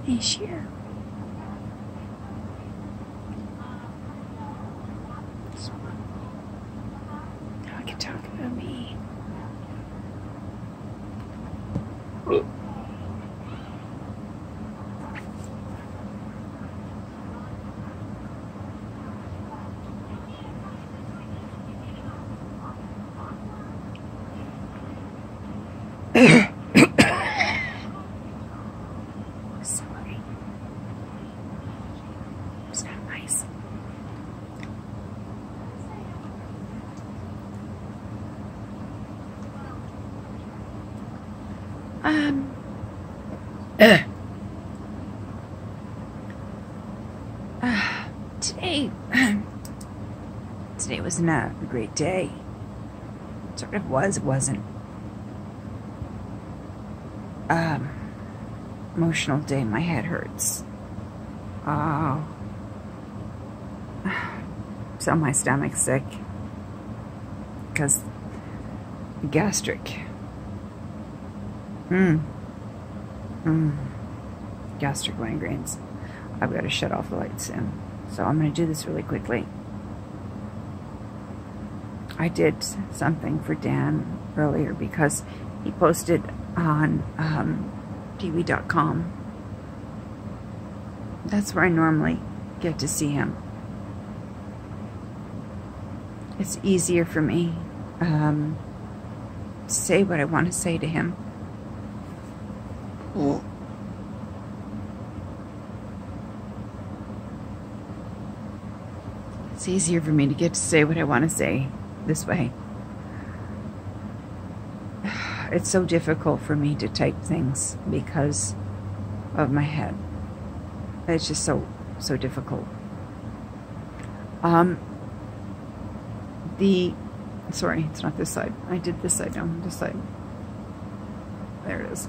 this year. So, now I can talk about me. Sorry. It's not nice. Today was not a great day. Sort of was, it wasn't. Emotional day. My head hurts. Oh. So my stomach's sick. Because gastric. Gastric migraines. I've got to shut off the lights soon. So I'm going to do this really quickly. I did something for Dan earlier because he posted on TV.com. That's where I normally get to see him. It's easier for me to say what I want to say to him. It's easier for me to get to say what I want to say this way. It's so difficult for me to type things because of my head. It's just so difficult. Sorry, it's not this side. I did this side, no, this side. There it is.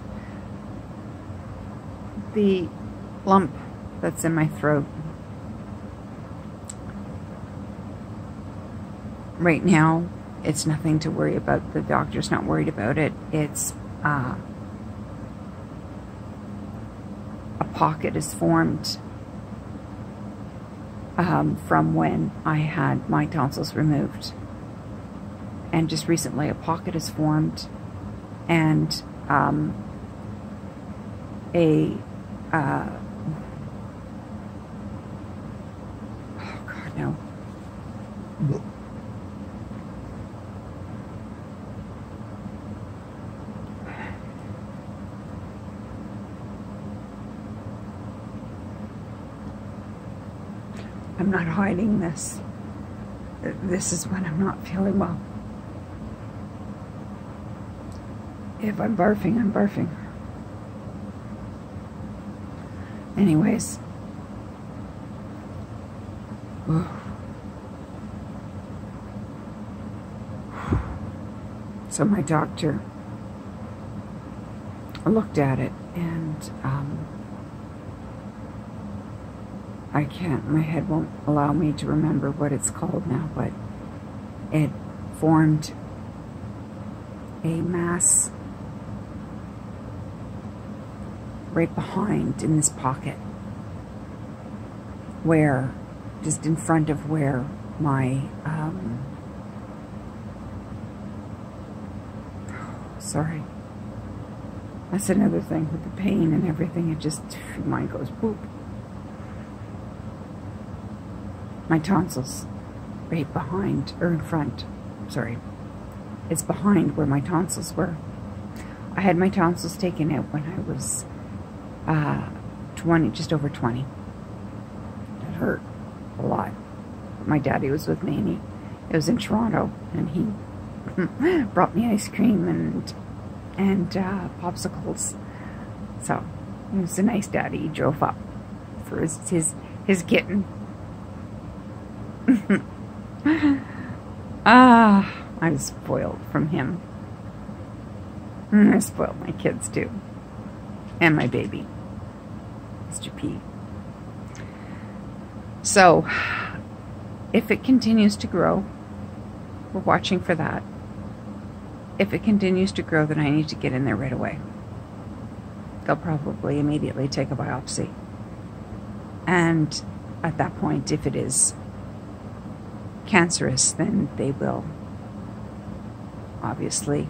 The lump that's in my throat. Right now, it's nothing to worry about. The doctor's not worried about it. It's a pocket is formed from when I had my tonsils removed. And just recently a pocket is formed, and oh God, no. I'm not hiding this. This is when I'm not feeling well. If I'm barfing, I'm barfing. Anyways. So my doctor looked at it, and I can't, my head won't allow me to remember what it's called now, but it formed a mass right behind in this pocket, where, just in front of where my, sorry, that's another thing with the pain and everything, it just, mine goes boop. My tonsils, right behind, or in front, sorry, it's behind where my tonsils were. I had my tonsils taken out when I was 20, just over 20. It hurt a lot. My daddy was with me, and it was in Toronto, and he brought me ice cream and popsicles. So he was a nice daddy. He drove up for his kitten. I was spoiled from him. I spoiled my kids too. And my baby, Mr. P. So, if it continues to grow, we're watching for that. If it continues to grow, then I need to get in there right away. they'll probably immediately take a biopsy. And at that point, if it is cancerous, then they will obviously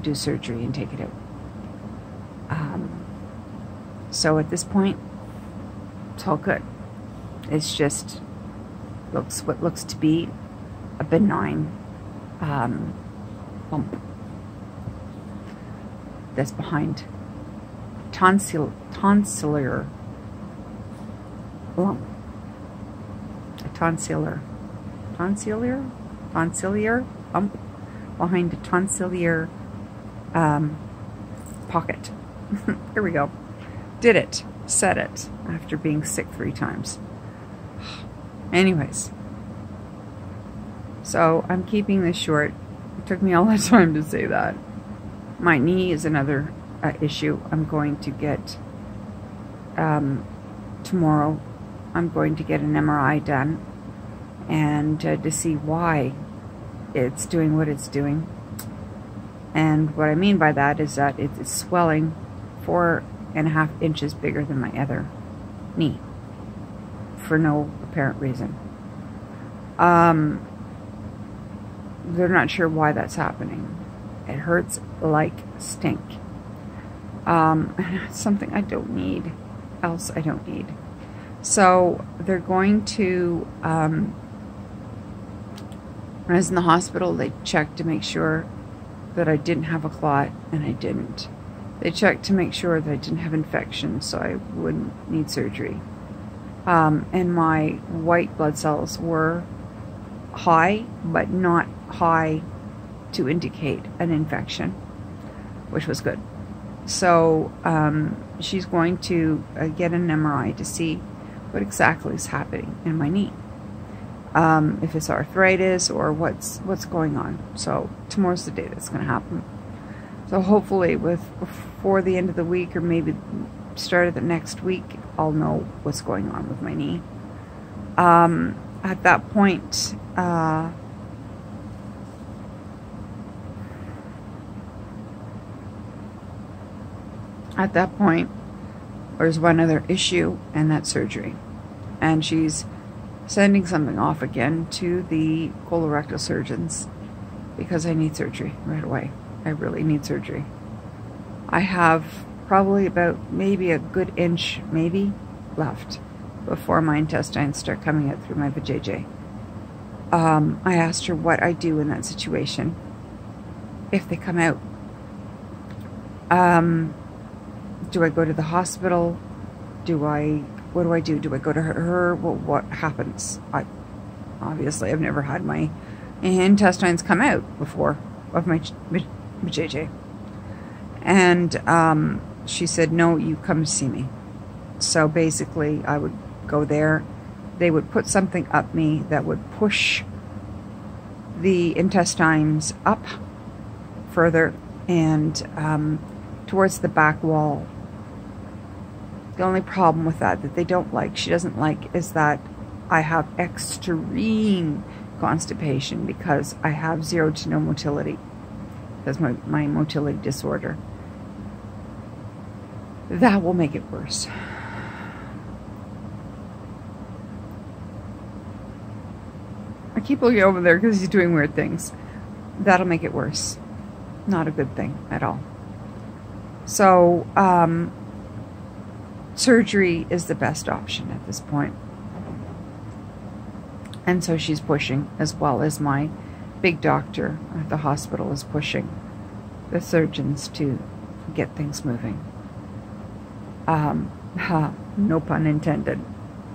do surgery and take it out. So at this point, it's all good. It's just what looks to be a benign lump that's behind tonsillar lump. A tonsillar lump behind a tonsillar pocket. Here we go. Did it. Said it after being sick 3 times. Anyways. So I'm keeping this short. It took me all that time to say that. My knee is another issue. I'm going to get, tomorrow, I'm going to get an MRI done and to see why it's doing what it's doing. And what I mean by that is that it's swelling 4.5 inches bigger than my other knee for no apparent reason. They're not sure why that's happening. It hurts like stink. It's something I don't need. Else I don't need. So they're going to, when I was in the hospital, they checked to make sure that I didn't have a clot, and I didn't. They checked to make sure that I didn't have infection, so I wouldn't need surgery. And my white blood cells were high, but not high to indicate an infection, which was good. So she's going to get an MRI to see what exactly is happening in my knee. If it's arthritis or what's going on. So tomorrow's the day that's going to happen. So hopefully before the end of the week, or maybe start of the next week, I'll know what's going on with my knee. At that point, there's one other issue, and that's surgery. And she's sending something off again to the colorectal surgeons because I need surgery right away. I really need surgery. I have probably about maybe a good inch, maybe, left before my intestines start coming out through my vajayjay. I asked her what I do in that situation if they come out. Do I go to the hospital? What do I do? Do I go to her? Well, what happens? Obviously, I've never had my intestines come out before of my vajayjay. And she said, no, you come see me. So basically, I would go there. They would put something up me that would push the intestines up further and towards the back wall. The only problem with that they don't like, she doesn't like, is that I have extreme constipation because I have 0 to no motility. That's my motility disorder. That will make it worse. I keep looking over there because he's doing weird things. That'll make it worse. Not a good thing at all. So, surgery is the best option at this point. And so she's pushing, as well as my big doctor at the hospital is pushing the surgeons to get things moving. No pun intended.